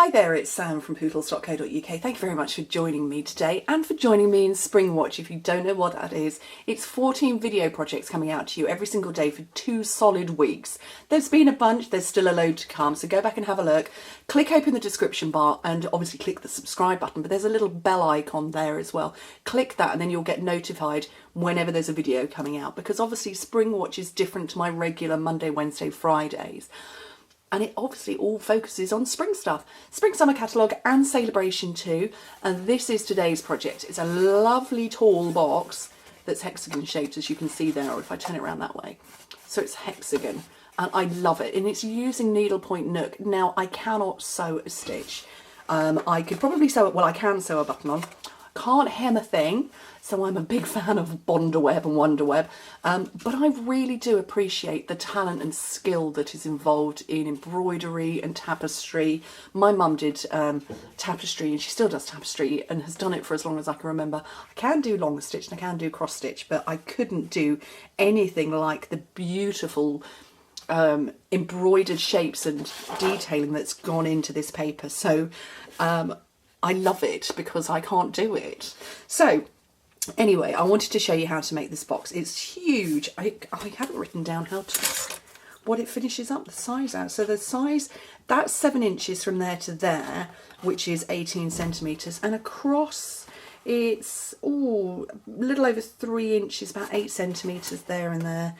Hi there, it's Sam from poodles.co.uk. Thank you very much for joining me today and for joining me in SpringWatch. If you don't know what that is, it's 14 video projects coming out to you every single day for 2 solid weeks. There's been a bunch, there's still a load to come, so go back and have a look. Click open the description bar and obviously click the subscribe button, but there's a little bell icon there as well. Click that and then you'll get notified whenever there's a video coming out, because obviously SpringWatch is different to my regular Monday, Wednesday, Fridays. And it obviously all focuses on spring stuff. Spring Summer Catalogue and Celebration too. And this is today's project. It's a lovely tall box that's hexagon shaped, as you can see there, or if I turn it around that way. So it's hexagon and I love it. And it's using Needlepoint Nook. Now I cannot sew a stitch. I could probably sew it, well I can sew a button on. Can't hem a thing, so I'm a big fan of Bonderweb and Wonderweb, but I really do appreciate the talent and skill that is involved in embroidery and tapestry. My mum did tapestry and she still does tapestry and has done it for as long as I can remember. I can do long stitch and I can do cross stitch, but I couldn't do anything like the beautiful embroidered shapes and detailing that's gone into this paper. So I love it because I can't do it. So anyway, I wanted to show you how to make this box. It's huge. I haven't written down what it finishes up, the size out. So the size, that's 7 inches from there to there, which is 18 centimetres. And across it's a little over 3 inches, about 8 centimetres there and there.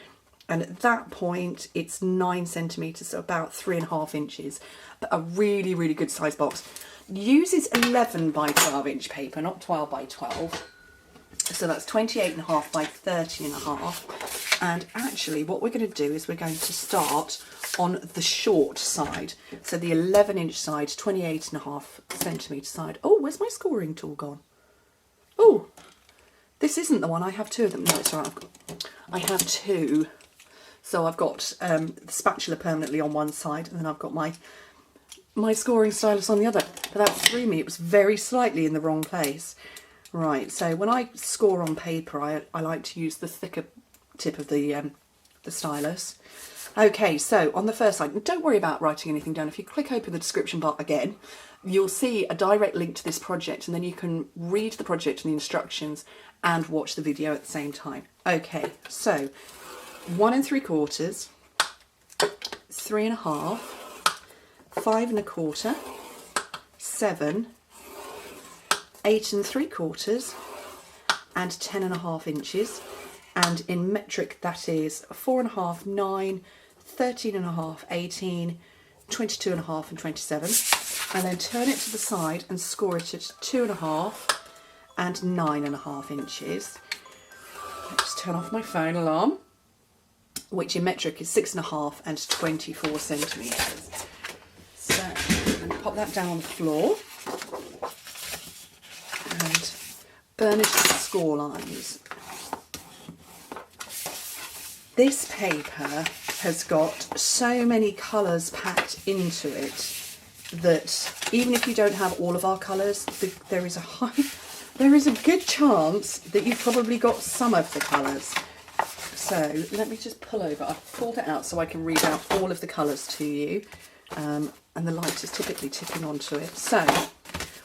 And at that point it's 9 centimetres, so about 3.5 inches. But a really, really good size box. Uses 11 by 12 inch paper, not 12 by 12. So that's 28.5 by 30.5. And actually what we're going to do is we're going to start on the short side. So the 11 inch side, 28.5 centimetre side. Oh, where's my scoring tool gone? Oh, this isn't the one. I have 2 of them. No, it's all right. I have 2. So I've got the spatula permanently on one side, and then I've got my scoring stylus on the other. But that threw me. It was very slightly in the wrong place. Right, so when I score on paper, I like to use the thicker tip of the stylus. Okay, so on the first side, don't worry about writing anything down. If you click open the description bar again, you'll see a direct link to this project, and then you can read the project and the instructions and watch the video at the same time. Okay, so 1 3/4, 3.5, 5 1/4, 7, 8 3/4, and 10.5 inches. And in metric that is 4.5, 9, 13.5, 18, 22.5 and 27. And then turn it to the side and score it at 2.5 and 9.5 inches. Let's just turn off my phone alarm, which in metric is 6.5 and 24 centimetres. So I'm going to pop that down on the floor and burnish the score lines. This paper has got so many colours packed into it that even if you don't have all of our colours, there is a good chance that you've probably got some of the colours. So let me just pull over. I've pulled it out so I can read out all of the colours to you. And the light is typically tipping onto it. So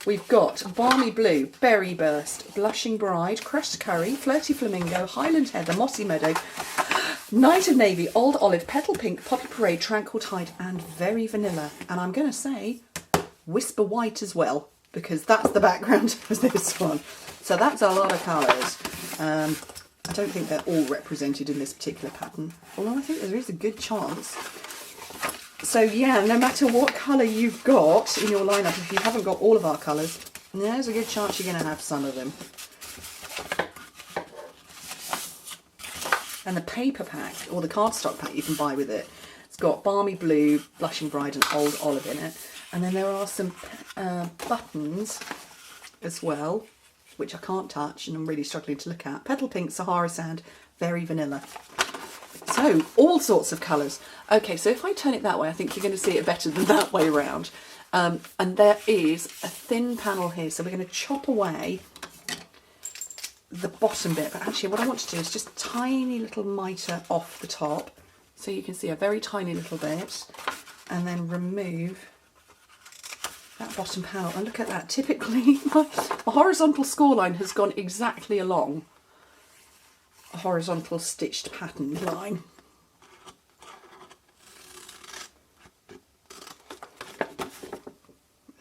we've got Balmy Blue, Berry Burst, Blushing Bride, Crushed Curry, Flirty Flamingo, Highland Heather, Mossy Meadow, Night of Navy, Old Olive, Petal Pink, Poppy Parade, Tranquil Tide, and Very Vanilla. And I'm going to say Whisper White as well, because that's the background of this one. So that's a lot of colours. I don't think they're all represented in this particular pattern, although I think there is a good chance. So yeah, no matter what colour you've got in your lineup, if you haven't got all of our colours, there's a good chance you're going to have some of them. And the paper pack, or the cardstock pack you can buy with it, it's got Balmy Blue, Blushing Bride and Old Olive in it. And then there are some buttons as well, which I can't touch and I'm really struggling to look at. Petal Pink, Sahara Sand, Very Vanilla. So, all sorts of colours. Okay, so if I turn it that way, I think you're going to see it better than that way around. And there is a thin panel here, so we're going to chop away the bottom bit. But actually what I want to do is just tiny little mitre off the top, so you can see a very tiny little bit, and then remove that bottom panel, and look at that, typically my horizontal score line has gone exactly along a horizontal stitched pattern line.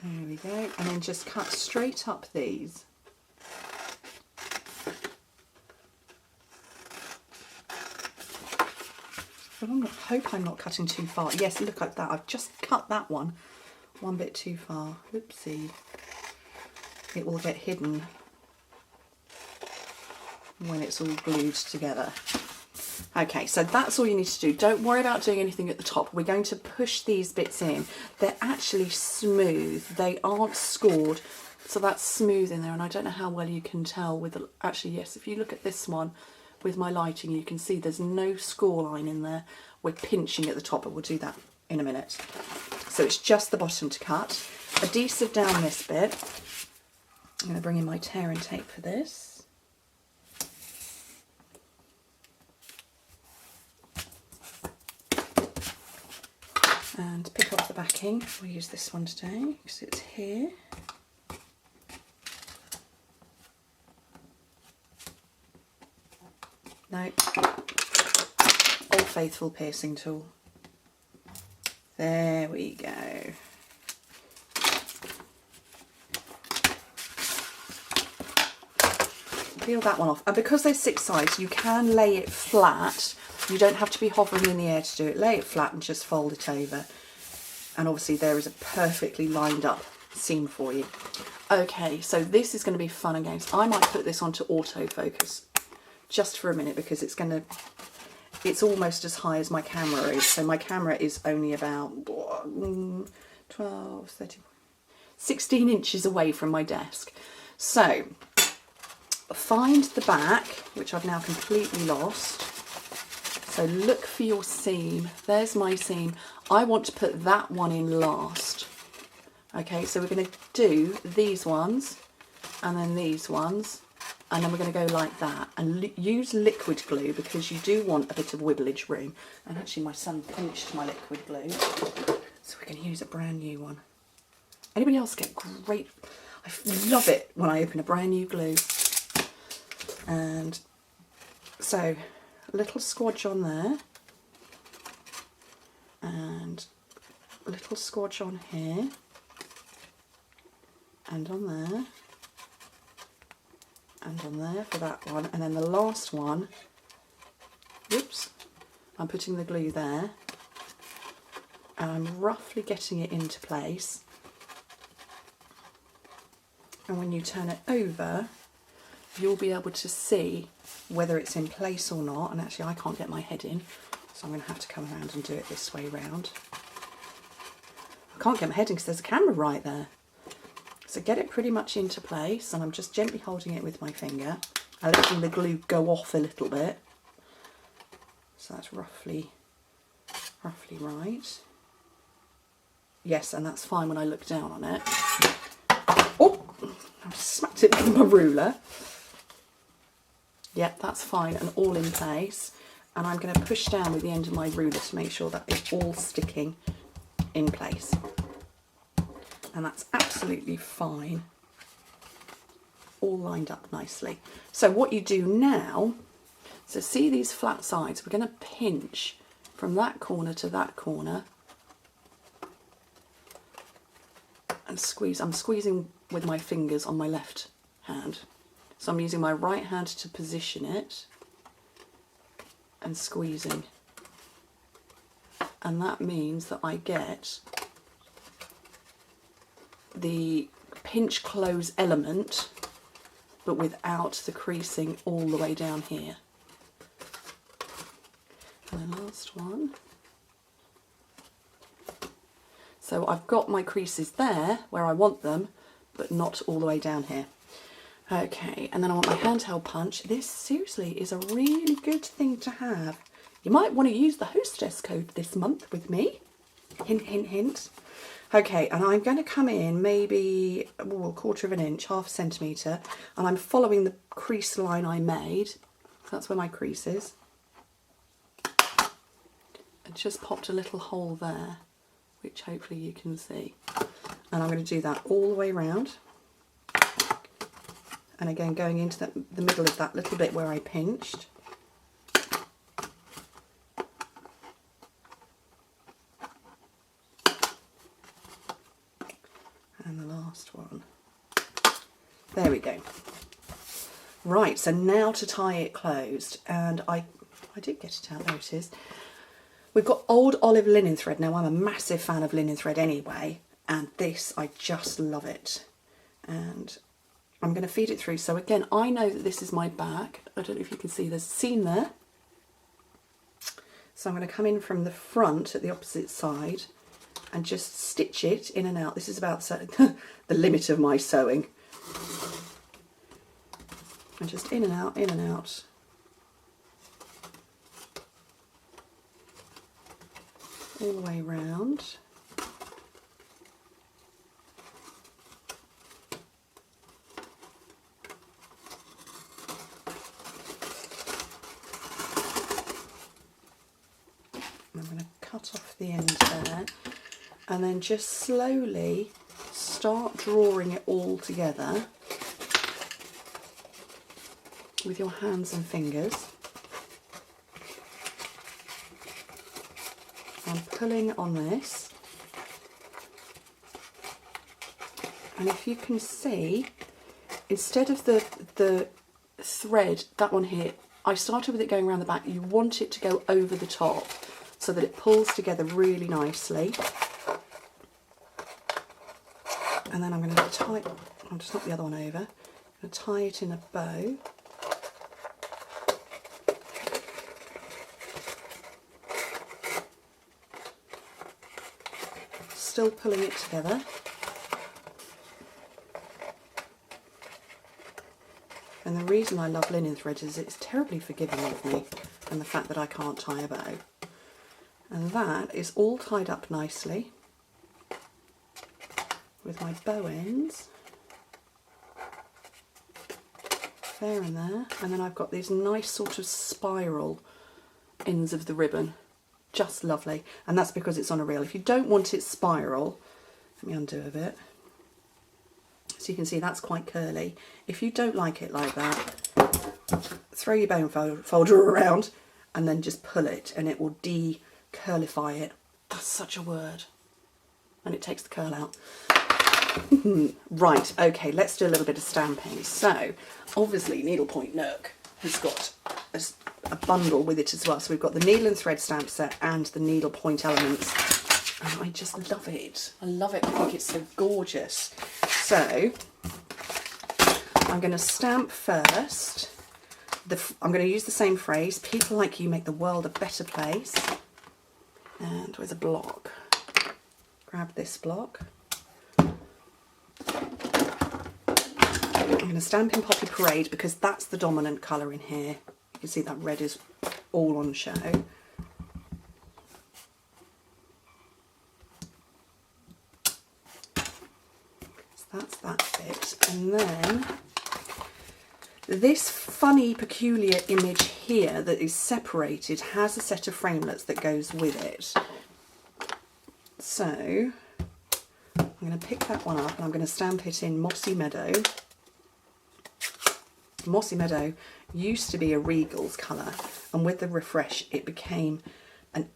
There we go, and then just cut straight up these. I hope I'm not cutting too far. Yes, look at that, I've just cut that one bit too far. Oopsie. It will get hidden when it's all glued together. Okay, so that's all you need to do. Don't worry about doing anything at the top. We're going to push these bits in. They're actually smooth. They aren't scored. So that's smooth in there, and I don't know how well you can tell with the, actually yes, if you look at this one with my lighting, you can see there's no score line in there. We're pinching at the top, but we'll do that in a minute. So it's just the bottom to cut. Adhesive down this bit. I'm going to bring in my tear and tape for this. And pick up the backing. We'll use this one today because it's here. No, Old Faithful piercing tool. There we go. Peel that one off. And because there's 6 sides, you can lay it flat. You don't have to be hovering in the air to do it. Lay it flat and just fold it over. And obviously there is a perfectly lined up seam for you. Okay, so this is going to be fun and games. I might put this onto autofocus just for a minute because it's almost as high as my camera is. So my camera is only about 12, 13, 16 inches away from my desk. So find the back, which I've now completely lost. So look for your seam. There's my seam. I want to put that one in last. Okay, so we're going to do these ones and then these ones, and then we're going to go like that and use liquid glue because you do want a bit of wibblage room. And actually my son pinched my liquid glue, so we're going to use a brand new one. Anybody else get great, I love it when I open a brand new glue. And so a little squodge on there and a little squodge on here and on there and on there for that one, and then the last one, whoops, I'm putting the glue there and I'm roughly getting it into place, and when you turn it over you'll be able to see whether it's in place or not. And actually I can't get my head in, so I'm going to have to come around and do it this way round. I can't get my head in because there's a camera right there. So get it pretty much into place, and I'm just gently holding it with my finger and letting the glue go off a little bit. So that's roughly right. Yes, and that's fine when I look down on it. Oh, I smacked it with my ruler. Yep, that's fine and all in place. And I'm going to push down with the end of my ruler to make sure that it's all sticking in place. And that's absolutely fine. All lined up nicely. So what you do now, so see these flat sides, we're going to pinch from that corner to that corner and squeeze. I'm squeezing with my fingers on my left hand. So I'm using my right hand to position it and squeezing. And that means that I get the pinch close element, but without the creasing all the way down here. And the last one. So I've got my creases there where I want them, but not all the way down here. Okay, and then I want my handheld punch. This seriously is a really good thing to have. You might want to use the hostess code this month with me. Hint, hint, hint. Okay, and I'm going to come in maybe a 1/4 of an inch, 1/2 centimetre, and I'm following the crease line I made. That's where my crease is. I just popped a little hole there, which hopefully you can see. And I'm going to do that all the way around. And again, going into the middle of that little bit where I pinched. And the last one. There we go. Right, so now to tie it closed. And I did get it out, there it is. We've got old olive linen thread. Now, I'm a massive fan of linen thread anyway. And this, I just love it. And I'm going to feed it through. So again, I know that this is my back. I don't know if you can see, there's a seam there. So I'm going to come in from the front at the opposite side and just stitch it in and out. This is about the limit of my sewing. And just in and out, in and out. All the way round. I'm going to cut off the end there and then just slowly start drawing it all together with your hands and fingers. I'm pulling on this, and if you can see, instead of the thread, that one here, I started with it going around the back. You want it to go over the top so that it pulls together really nicely. And then I'm going to tie, I'll just knock the other one over, I'm going to tie it in a bow. Still pulling it together. And the reason I love linen thread is it's terribly forgiving of me and the fact that I can't tie a bow. And that is all tied up nicely with my bow ends. There and there. And then I've got these nice sort of spiral ends of the ribbon. Just lovely. And that's because it's on a reel. If you don't want it spiral, let me undo a bit. So you can see that's quite curly. If you don't like it like that, throw your bone folder around and then just pull it and it will de-curlify it. That's such a word. And it takes the curl out. Right, okay, let's do a little bit of stamping. So, obviously Needlepoint Nook has got a bundle with it as well. So we've got the needle and thread stamp set and the needlepoint elements. And I just love it. I love it. I think it's so gorgeous. So I'm going to stamp first. I'm going to use the same phrase. People like you make the world a better place. And with a block. Grab this block. I'm going to stamp in Poppy Parade because that's the dominant colour in here. You can see that red is all on show. So that's that bit. And then this funny, peculiar image here that is separated has a set of framelits that goes with it. So I'm going to pick that one up and I'm going to stamp it in Mossy Meadow. Mossy Meadow used to be a Regal's colour, and with the refresh it became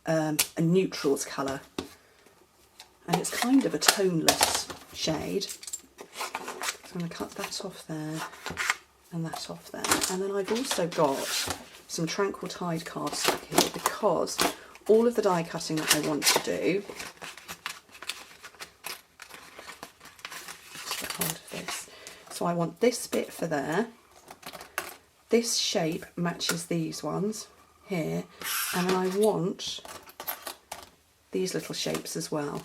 a neutrals colour, and it's kind of a toneless shade. So I'm going to cut that off there and that off there. And then I've also got some Tranquil Tide cardstock here because all of the die cutting that I want to do, let's get hold of this. So I want this bit for there. This shape matches these ones here, and then I want these little shapes as well,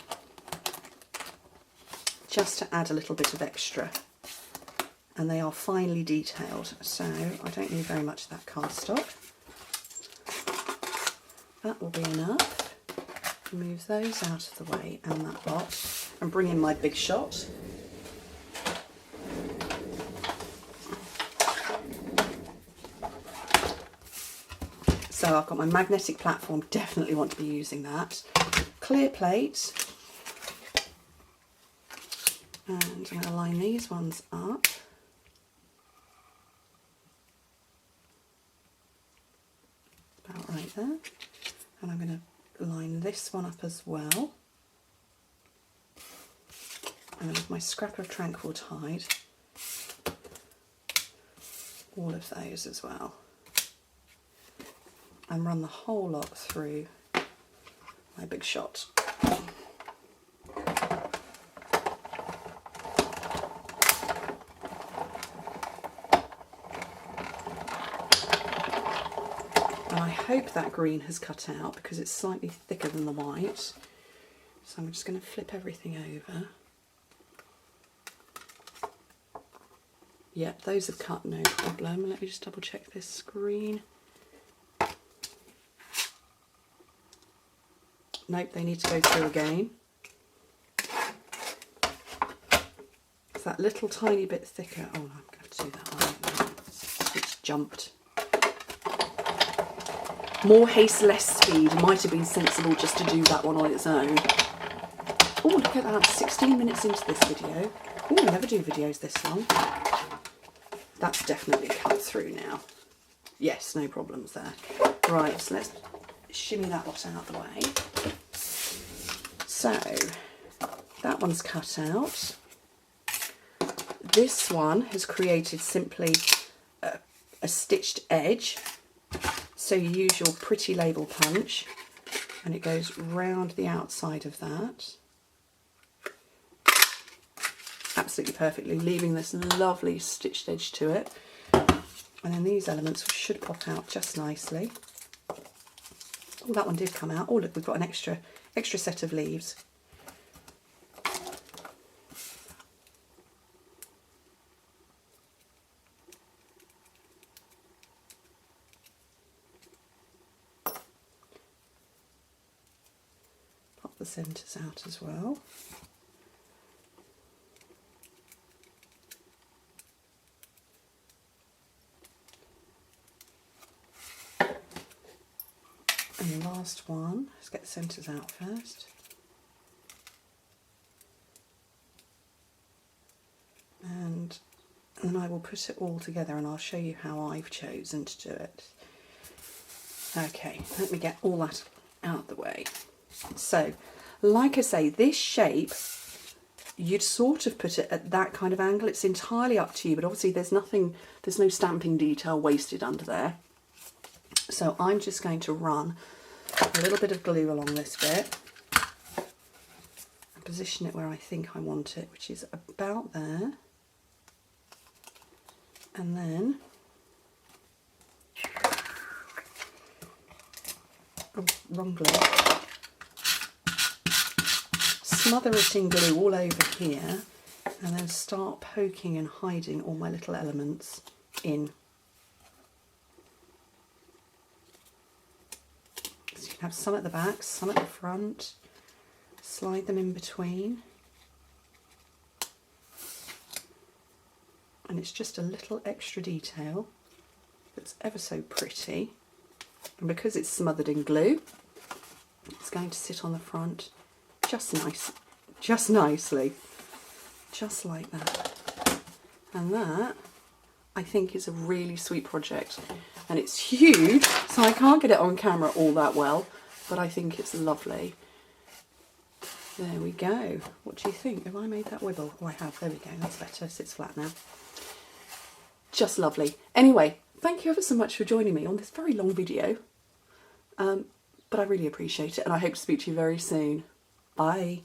just to add a little bit of extra. And they are finely detailed, so I don't need very much of that cardstock. That will be enough. Move those out of the way and that lot, and bring in my big shot. So I've got my magnetic platform, definitely want to be using that. Clear plate. And I'm going to line these ones up. About right there. And I'm going to line this one up as well. And with my scrap of tranquil tide, all of those as well. And run the whole lot through my big shot. And I hope that green has cut out because it's slightly thicker than the white. So I'm just going to flip everything over. Yep, those have cut, no problem. Let me just double check this screen. Nope, they need to go through again. It's that little tiny bit thicker. Oh, I'm going to have to do that one. It's jumped. More haste, less speed. Might have been sensible just to do that one on its own. Oh, look at that, 16 minutes into this video. Oh, I never do videos this long. That's definitely cut through now. Yes, no problems there. Right, so let's shimmy that lot out of the way. So, that one's cut out. This one has created simply a stitched edge. So you use your pretty label punch and it goes round the outside of that. Absolutely perfectly, leaving this lovely stitched edge to it. And then these elements should pop out just nicely. Oh, that one did come out. Oh, look, we've got an extra set of leaves. Pop the centres out as well. And the last one, let's get the centres out first. And then I will put it all together and I'll show you how I've chosen to do it. Okay, let me get all that out of the way. So, like I say, this shape, you'd sort of put it at that kind of angle. It's entirely up to you, but obviously there's no stamping detail wasted under there. So I'm just going to run a little bit of glue along this bit and position it where I think I want it, which is about there. And then wrong glue. Smother it in glue all over here and then start poking and hiding all my little elements in. So you can have some at the back, some at the front, slide them in between. And it's just a little extra detail that's ever so pretty. And because it's smothered in glue, it's going to sit on the front just nicely, just like that. And that, I think, is a really sweet project. And it's huge, so I can't get it on camera all that well, but I think it's lovely. There we go. What do you think? Have I made that wibble? Oh, I have. There we go. That's better. It sits flat now. Just lovely. Anyway, thank you ever so much for joining me on this very long video. But I really appreciate it, and I hope to speak to you very soon. Bye.